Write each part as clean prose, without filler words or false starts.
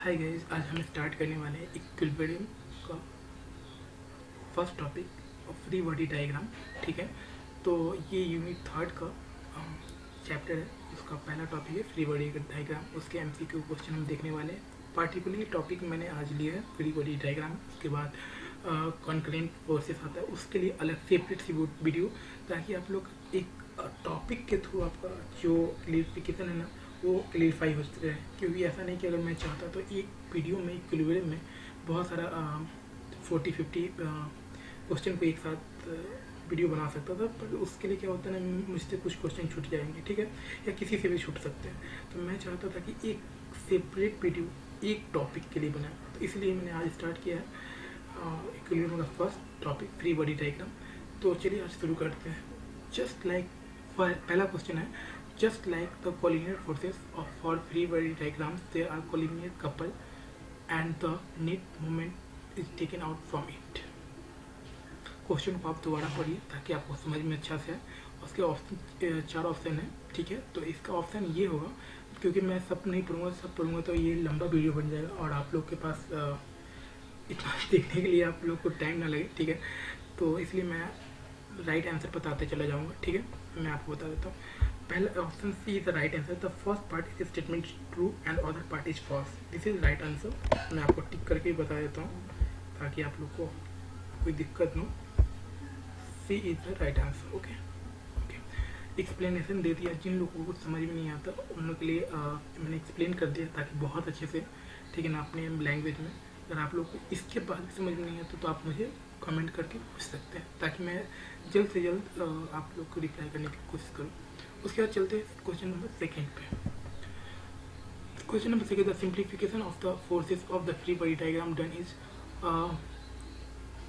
Hi guys, आज हम start करने वाले हैं इक्विलिब्रियम का first topic free body diagram. ठीक है, तो ये यूनिट थर्ड का चैप्टर है। उसका पहला टॉपिक है फ्री बॉडी डायग्राम। उसके एमसीक्यू क्वेश्चन हम देखने वाले हैं। पार्टिकुलरली टॉपिक मैंने आज लिया है फ्री बॉडी डायग्राम। उसके बाद कॉन्करेंट फोर्सेस आता है, उसके लिए अलग सेपरेट सी वीडियो, ताकि आप लोग एक टॉपिक के थ्रू आपका जो क्लियरिफिकेशन है ना वो क्लियरिफाई हो रहे हैं। क्योंकि ऐसा नहीं कि अगर मैं चाहता तो एक वीडियो में इक्विलिब्रियम में बहुत सारा 40-50 क्वेश्चन को एक साथ वीडियो बना सकता था, पर उसके लिए क्या होता है ना, मुझसे कुछ क्वेश्चन छूट जाएंगे, ठीक है, या किसी से भी छूट सकते हैं। तो मैं चाहता था कि एक सेपरेट वीडियो एक टॉपिक के लिए बनाए, तो इसलिए मैंने आज स्टार्ट किया है इक्विलिब्रियम का first topic free body diagram. तो चलिए आज शुरू करते हैं। जस्ट लाइक पहला क्वेश्चन है, just like the collinear forces for free body diagrams, there are collinear couple and the net moment is taken out from it. Question को आप दोबारा पढ़िए ताकि आपको समझ में अच्छा से आए। उसके ऑप्शन 4 ऑप्शन है, ठीक है। तो इसका ऑप्शन ये होगा, क्योंकि मैं सब नहीं पढ़ूंगा, सब पढ़ूंगा तो ये लंबा वीडियो बन जाएगा और आप लोग के पास इतना देखने के लिए आप लोग को टाइम ना लगे, ठीक है। तो इसलिए मैं राइट आंसर बताते चला जाऊँगा, ठीक है। मैं आपको बता देता हूँ। पहला option C is the right answer. The first part is statement true and other part is false. This is right answer. मैं आपको टिक करके ही बता देता हूँ ताकि आप लोग को कोई दिक्कत न हो। C is the right answer. Okay okay, explanation दे दिया। जिन लोगों को समझ में नहीं आता उन लोगों के लिए मैंने एक्सप्लेन कर दिया ताकि बहुत अच्छे से, ठीक है ना, अपने लैंग्वेज में। अगर आप लोग को इसके बाद समझ में नहीं आता तो आप मुझे कमेंट करके पूछ सकते हैं, ताकि मैं जल्द से जल्द आप लोग को रिप्लाई करने की कोशिश करूँ। उसके बाद चलते हैं क्वेश्चन नंबर सेकेंड पे। Question number second, the simplification of the forces of the free body diagram done is,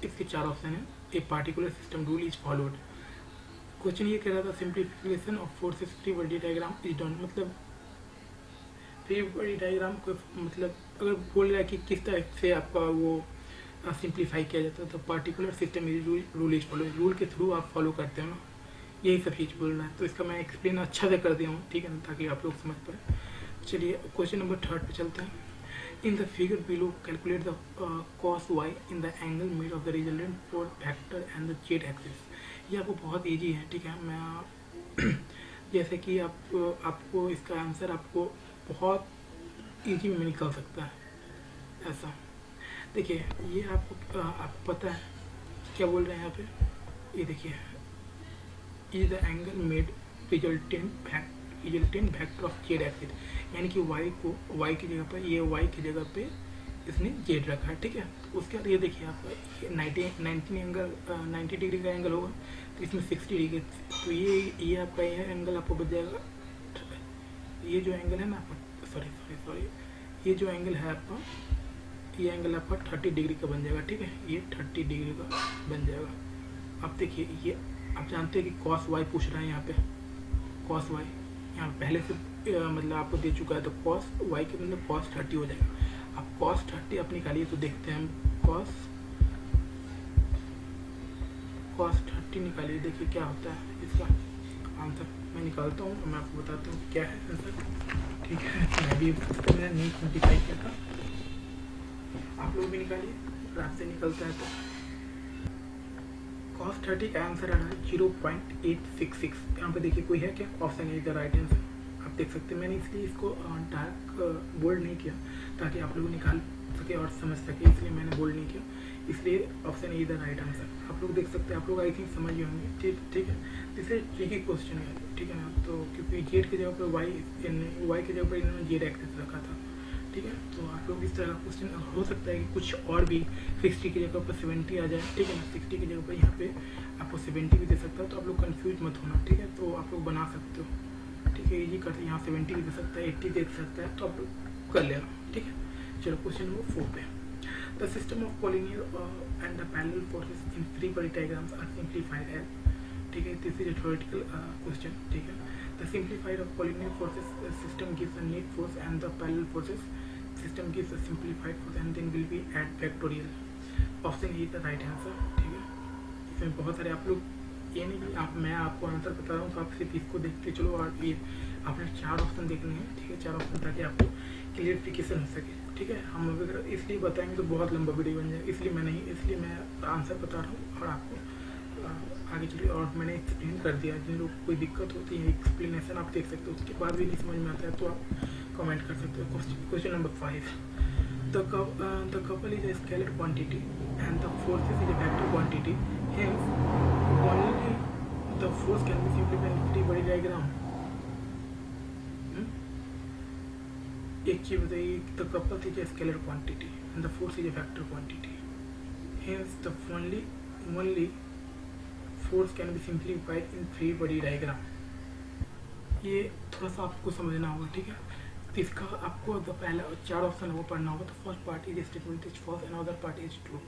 इसके 4 ऑप्शन है। A particular system rule is followed. Question ये कह रहा था simplification of forces free body diagram is done, मतलब free body diagram को, मतलब अगर बोल रहा है कि किस तरह से आपका वो सिंप्लीफाई किया जाता है, तो particular system is rule is follow, rule के थ्रू आप फॉलो करते हो ना, यही सब चीज़ बोल रहा है। तो इसका मैं एक्सप्लेन अच्छा से कर दिया हूँ, ठीक है ना, ताकि आप लोग समझ पाए। चलिए क्वेश्चन नंबर थर्ड पे चलते हैं। In the figure below calculate the cos y in the angle made of the resultant for vector and the z axis. ये आपको बहुत ईजी है, ठीक है। मैं जैसे कि आपको इसका आंसर आपको बहुत ईजी में निकल सकता है ऐसा। देखिए ये आपको पता है क्या बोल रहे हैं यहाँ पे। ये देखिए, is the angle made resultant vector of Z axis, यानी कि y की जगह पर, ये y की जगह पे इसने जेड रखा है, ठीक है। उसके बाद ये देखिए आपका 90 डिग्री का एंगल होगा, तो इसमें 60 डिग्री, तो ये आपका यह एंगल आपको बच जाएगा। ये जो एंगल है ना आपका, सॉरी, ये जो एंगल है आपका, ये एंगल आपका 30 डिग्री का बन जाएगा, ठीक है। ये 30 डिग्री का बन जाएगा। अब देखिए, ये आप जानते हैं कि कॉस वाई पूछ रहा है यहाँ पे। कॉस वाई यहाँ पहले से मतलब आपको दे चुका है, तो कॉस वाई के मतलब कॉस 30 हो जाएगा। अब कॉस 30 आप निकालिए तो देखते हैं हम, कॉस 30 निकालिए, देखिए क्या होता है इसका आंसर। मैं निकालता हूँ और मैं आपको बताता हूँ क्या है आंसर, ठीक है। मैं भी मैंने नहीं क्वान्टिफाई किया था, आप लोग भी निकालिए अगर आपसे निकलता है तो। cos 30 का आंसर आ रहा है 0.866। यहाँ पे देखिए कोई है क्या, option A the right answer. आप देख सकते हैं, मैंने इसलिए इसको डार्क बोल्ड नहीं किया ताकि आप लोग निकाल सके और समझ सके, इसलिए मैंने बोल्ड नहीं किया, इसलिए option A the right answer. आप लोग देख सकते हैं, आप लोग आई थिंक समझ ही होंगे, ठीक है। जैसे ट्रिकी क्वेश्चन है, ठीक है ना, तो क्योंकि जेड की जगह पर वाई की जगह पर इन्होंने जेड एक्सिस रखा था, ठीक है। तो आप लोग इस तरह का क्वेश्चन हो सकता है कि कुछ और भी 60 की जगह पर 70 आ जाए, ठीक है ना, 60 की जगह पर यहाँ पे आपको 70 भी दे सकता है, तो आप लोग कंफ्यूज मत होना, ठीक है। तो आप लोग बना सकते हो, ठीक है, इजी करते, यहाँ 70 भी दे सकता है, 80 दे सकता है, तो आप लोग कर लेना, ठीक है। चलो क्वेश्चन नंबर 4 पे। The system of collinear and the parallel forces in free body diagrams are simplified as, ठीक है, this is a theoretical question, ठीक है। The simplified of collinear forces system gives a net force and the parallel forces system gives a simplified force and then will be add factorial. Option A the right answer, ठीक है। इसमें बहुत सारे आप लोग, ये नहीं कि मैं आपको आंसर बता रहा हूँ तो आप सिर्फ इसको देखते चलो, और ये आपने 4 ऑप्शन देखने हैं, ठीक है, 4 ऑप्शन, ताकि आपको क्लियरिफिकेशन हो सके। ठीक है। हम अगर इसलिए बताएंगे तो बहुत लंबा वीडियो बन जाएगा, इसलिए मैं आंसर बता रहा हूँ और आपको आगे चलिए। और मैंने एक्सप्लेन कर दिया, जिन लोग कोई दिक्कत होती है एक्सप्लेनेशन आप देख सकते हो, उसके बाद भी नहीं समझ में आता है तो आप कमेंट कर सकते हो। Question number 5, the couple is a scalar quantity and the forces is a vector quantity, hence only the force can be simplified in free body diagram। एक चीज बताइए, the couple is a scalar quantity and the force is a vector quantity, hence the only force can be simplified in free body diagram। ये थोड़ा सा आपको समझना होगा, ठीक है। तो इसका आपको जो पहला 4 ऑप्शन है वो पढ़ना होगा। तो first part is statement is false and other part is true.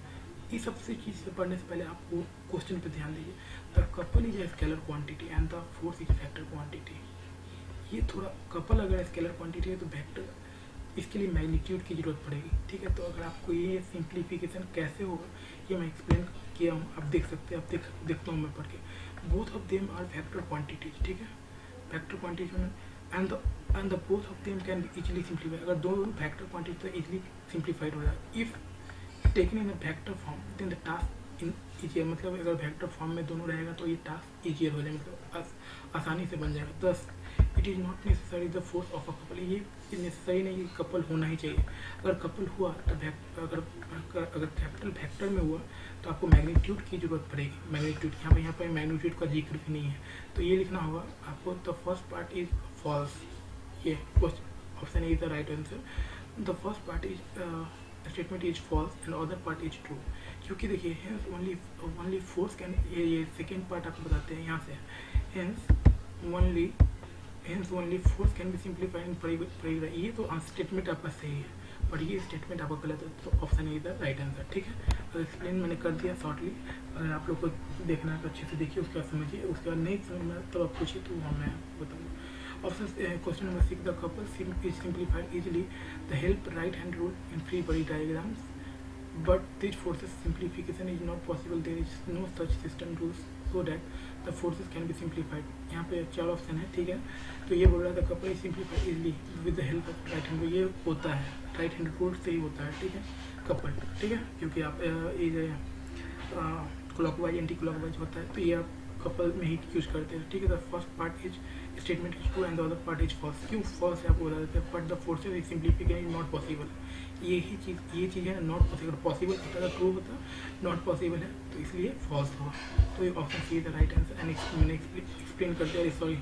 ये सबसे चीज़ से पढ़ने से पहले आपको क्वेश्चन पे ध्यान दीजिए। The couple is a scalar quantity and the force is vector quantity. ये थोड़ा, कपल अगर स्केलर क्वांटिटी है तो वेक्टर, इसके लिए मैग्नीट्यूड की जरूरत पड़ेगी, ठीक है। तो अगर आपको ये सिंप्लीफिकेशन कैसे होगा ये मैं एक्सप्लेन किया हूँ, आप देख सकते हैं। आप देखता हूँ मैं पढ़ के। Both of them are vector quantities, ठीक है। वेक्टर क्वांटिटी में and the both of them can be easily simplified। अगर दो वेक्टर क्वांटिटी तो इजीली सिंप्लीफाइड हो जाए। If taken in vector form then the task in easier, मतलब अगर वेक्टर फॉर्म में दोनों रहेगा तो ये टास्क ईजियर हो जाएगा, मतलब आसानी से बन जाएगा। Thus it is not necessary the force of a couple. ये नेसेसरी नहीं कि कपल होना ही चाहिए। अगर कपल हुआ तो अगर कैपिटल वेक्टर में हुआ तो आपको मैग्नीट्यूड की जरूरत पड़ेगी। मैग्नीट्यूड यहाँ पे मैग्नीट्यूड का जिक्र भी नहीं है, तो ये लिखना होगा आपको। The first part is false, ये option is the right answer. The first part is statement is false and other part is true. क्योंकि देखिए हेंस ओनली फोर्स कैन, ये सेकेंड पार्ट आपको बताते हैं यहाँ से। Hence only force can be simplified in paragraph. ये तो स्टेटमेंट आपका सही है, पर ये स्टेटमेंट आपका गलत है, तो option is the right answer, ठीक है। तो एक्सप्लेन मैंने कर दिया शॉर्टली। अगर आप लोग को देखना है तो अच्छे से देखिए, उसके बाद समझिए। उसके बाद नहीं समझ में तो आप पूछिए तो मैं बताऊँगा। Option question number 6, the couple is simplified easily the help right hand rule in free body diagrams, but this forces simplification is not possible। there is no such system rules so that the forces can be simplified। यहाँ पे 4 option है, ठीक है। तो ये बोल रहा था couple is simplified easily with the help of right hand rule. ये होता है राइट हैंड रूल से ही होता है, ठीक है, कपल, ठीक है। क्योंकि आप ये क्लॉकवाइज एंटी क्लॉकवाइज होता है, तो ये आप कपल में ही यूज करते हैं, ठीक है। The first part is statement is true and the other part is false. क्यों फॉल्स है आपको बता देते हैं। But the forces is simplification is not possible. ये चीज़ है नॉट पॉसिबल। पॉसिबल होता है ट्रू होता, नॉट पॉसिबल है तो इसलिए फॉल्स हुआ। तो ये option see the right answer. And मैंने एक्सप्लेन कर दिया, सॉरी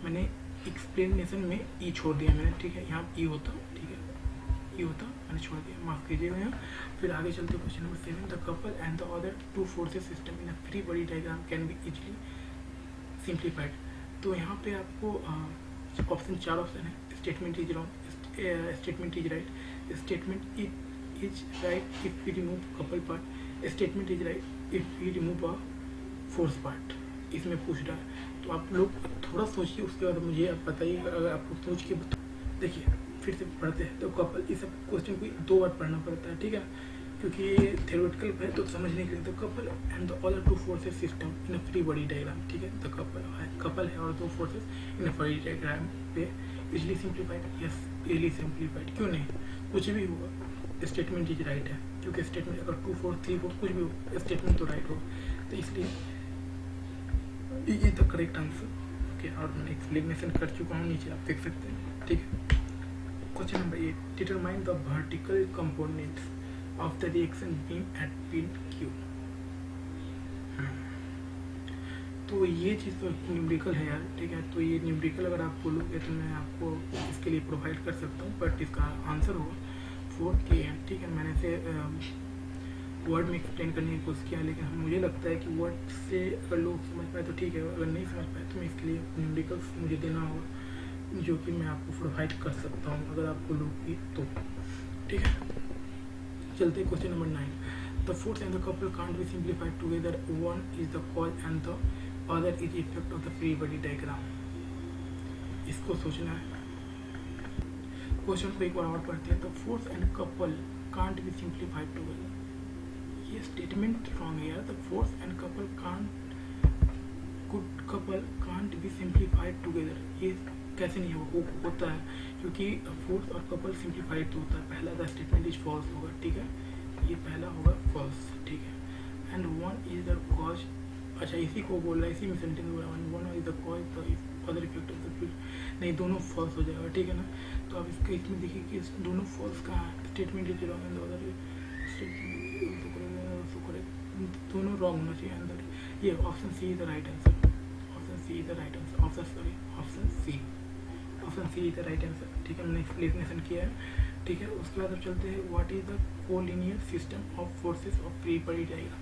मैंने एक्सप्लेनेशन में ई छोड़ दिया मैंने, ठीक है। यहाँ ई होता, ठीक है, ई होता मैंने छोड़ दिया, माफ़ कीजिएगा यहाँ। फिर आगे चलते question number 7, the couple and the other two forces system in a free body diagram can be easily simplified. तो यहाँ पे आपको ऑप्शन 4 ऑप्शन है। Statement is wrong, statement is right, statement is right if we remove couple part, statement is right if we remove a force part. इसमें पूछ रहा है, तो आप लोग थोड़ा सोचिए, उसके बाद मुझे आप बताइए। अगर आपको सोच के देखिए फिर से पढ़ते हैं तो कपल, इस सब क्वेश्चन को 2 बार पढ़ना पड़ता है, ठीक है, क्योंकि ये थ्योरेटिकल है तो समझने के लिए। The couple and the other two forces system in a free body diagram, ठीक है। द कपल है और 2 forces in a free diagram पे easily simplified, yes easily simplified. क्यों नहीं, कुछ भी हुआ स्टेटमेंट इज राइट है, क्योंकि स्टेटमेंट अगर 2 4 3 4 कुछ भी हो स्टेटमेंट तो राइट हो, तो इसलिए ये द करेक्ट आंसर, ओके। और मैंने एक्सप्लेनेशन कर चुका हूँ, नीचे आप देख सकते हैं, ठीक है। Question number 8, determine the vertical components of the reaction beam at pin Q। तो ये चीज़ तो न्यूमेरिकल है यार, ठीक है। तो ये न्यूमेरिकल अगर आप बोलोगे तो मैं आपको इसके लिए प्रोवाइड कर सकता हूँ, बट इसका आंसर होगा 4kN, ठीक है। मैंने इसे वर्ड में एक्सप्लेन करने की कोशिश किया, लेकिन मुझे लगता है कि वर्ड से अगर लोग समझ पाए तो ठीक है, अगर नहीं समझ पाए तो मैं इसके लिए न्यूमेरिकल्स मुझे देना होगा, जो कि मैं आपको प्रोवाइड कर सकता हूँ अगर आप बोलोगे तो, ठीक है। चलते question number 9, the force and the couple can't be simplified together, one is the cause and the other is effect of the free body diagram. इसको सोचना है। क्वेश्चन को एक बार और पढ़ते हैं। The force and couple can't be simplified together, ये statement wrong है यार। The force and couple can't be simplified together, ये कैसे नहीं होता है, क्योंकि फोर्स और कपल सिंप्लीफाइड तो होता है। पहला द स्टेटमेंट इज फॉल्स होगा, ठीक है, ये पहला होगा फॉल्स, ठीक है। And one is the cause, अच्छा इसी को बोल रहा है, इसी में सेंटेंस बोल रहा है, one is the cause the other effect of the field, नहीं दोनों फॉल्स हो जाएगा, ठीक है ना। तो आप इसके इसमें देखिए कि दोनों फॉल्स कहाँ है, statement is wrong and other दोनों रॉन्ग होना चाहिए अंदर। ये option C is the right answer, option C is the right answer, option C is the right answer, ठीक है। मैंने एक्सप्लेनेशन किया है, ठीक है। उसके बाद अब चलते हैं what is the collinear system of forces of free body diagram.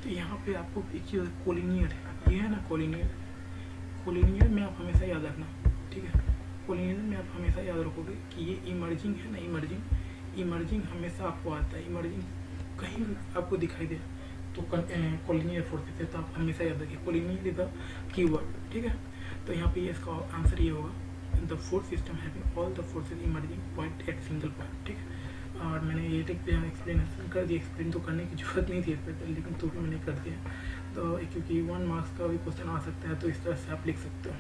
तो यहाँ पे आपको एक चीज़ कोलिनियर है, ये है ना कोलिनियर में आप हमेशा याद रखना, ठीक है। कोलिनियर में आप हमेशा याद रखोगे कि ये इमर्जिंग है ना, इमर्जिंग हमेशा आपको आता है, इमर्जिंग कहीं भी आपको दिखाई दे तो कोलिनियर फोर्सेस है, तो आप हमेशा याद रखिए कोलिनियर इज द कीवर्ड, ठीक है। तो यहाँ पे इसका आंसर ये होगा, the force system having all the forces emerging point at single point, ठीक है। और मैंने ये एक्सप्लेनेशन कर दिया, एक्सप्लेन तो करने की जरूरत नहीं थी इस पर, लेकिन तो भी मैंने कर दिया। तो क्योंकि 1 मार्क्स का भी क्वेश्चन आ सकता है, तो इस तरह से आप लिख सकते हो।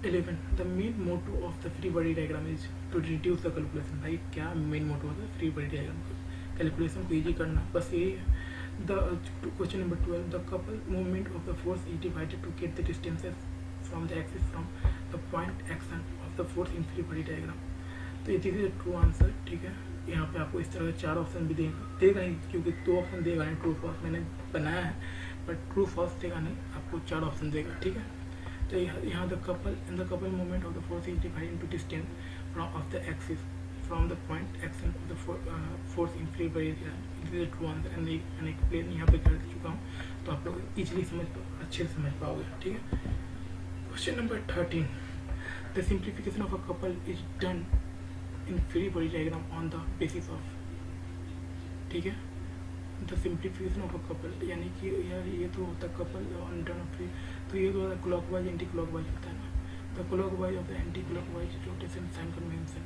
11 the main motto of the free body diagram is to reduce the calculation. भाई क्या मेन मोटो होता है फ्री बॉडी डायग्राम का? कैलकुलेशन को ईजी करना, बस यही है। The question number 12 the couple movement of the force is divided to get the distances from the axis from the point action of the force in free body diagram. तो ये this is true answer, ठीक है। यहाँ पे आपको इस तरह के 4 ऑप्शन भी देगा ही, क्योंकि 2 ऑप्शन देगा नहीं, ट्रू फॉल्स मैंने बनाया है, बट ट्रू फॉल्स देगा नहीं, आपको 4 ऑप्शन देगा, ठीक है। तो यहाँ the couple movement of the force is divided into distance from of the axis from the point action of the force in free body diagram. This is true answer and मैंने explain यहाँ पे कर चुका हूँ, तो आप लोग easily अच्छे से समझ पाओगे, ठीक है। Question number 13 the simplification of a couple is done in free body diagram on the basis of, ठीक है। The simplification of a couple, यानी कि यार ये तो होता है couple on turn of free, तो ये तो क्लॉकवाइज एंटी क्लॉकवाइज होता है ना। The clockwise of the anti clockwise rotation sign convention,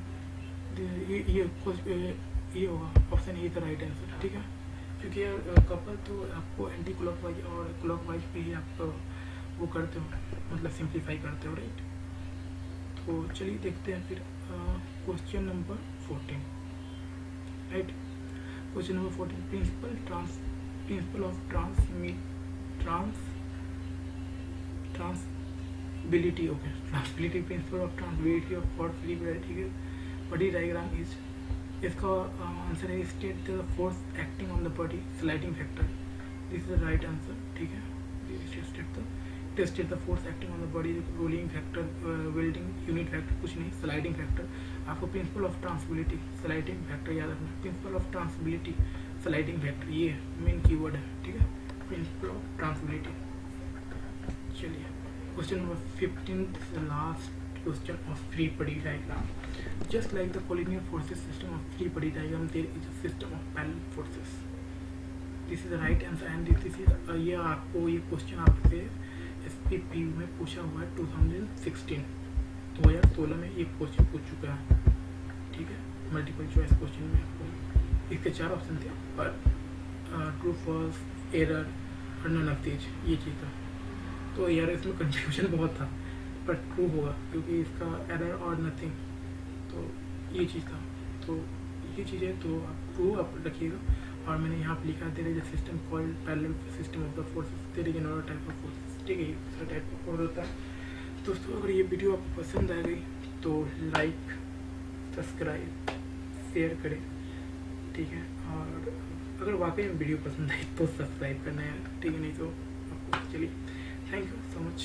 ये होगा option A the right answer, ठीक है। क्योंकि यार कपल तो आपको एंटी क्लॉकवाइज और क्लॉकवाइज पे ही आप वो करते हो, मतलब सिंप्लीफाई करते हो, राइट। तो चलिए देखते हैं फिर question number 14, right. Question number 14 principle of transmissibility, okay, transmissibility principle of transmissibility of for free body diagram is, इसका आंसर है state the force acting on the body sliding factor. This is the right answer, ठीक है। State the force acting on the body, rolling factor, welding unit factor, कुछ नहीं, sliding factor. आपको principle of transmissibility sliding factor याद रखना, principle of transmissibility sliding factor, ये main keyword है, ठीक है, प्रिंसिपल ऑफ ट्रांसबिलिटी। चलिए question number 15 last question of free body diagram. Just like the collinear forces system of free body diagram, there is a system of parallel forces. This is the right answer and this is ये आपको ये question आपसे SPPU में पूछा हुआ है 2016 में ये क्वेश्चन पूछ चुका है, ठीक है। मल्टीपल चॉइस क्वेश्चन में आपको इसके 4 ऑप्शन थे, पर ट्रू फॉल्स एरर और नन ऑफ दीज ये चीज़ था। तो यार इसमें कंफ्यूजन बहुत था, पर ट्रू होगा क्योंकि इसका एरर और नथिंग, तो ये चीज़ था। तो ये चीज़ें तो आप ट्रू आप रखिएगा। और मैंने यहाँ पर लिखा there is a system called parallel system of the forces, there is another type of forces, ठीक है। ये दूसरा टाइप ऑफ फोर्स होता है। दोस्तों अगर ये वीडियो आपको पसंद आ गई तो लाइक, सब्सक्राइब, शेयर करें, ठीक है। और अगर वाकई में वीडियो पसंद आई तो सब्सक्राइब करना है, ठीक है, नहीं तो आपको। चलिए, थैंक यू सो मच।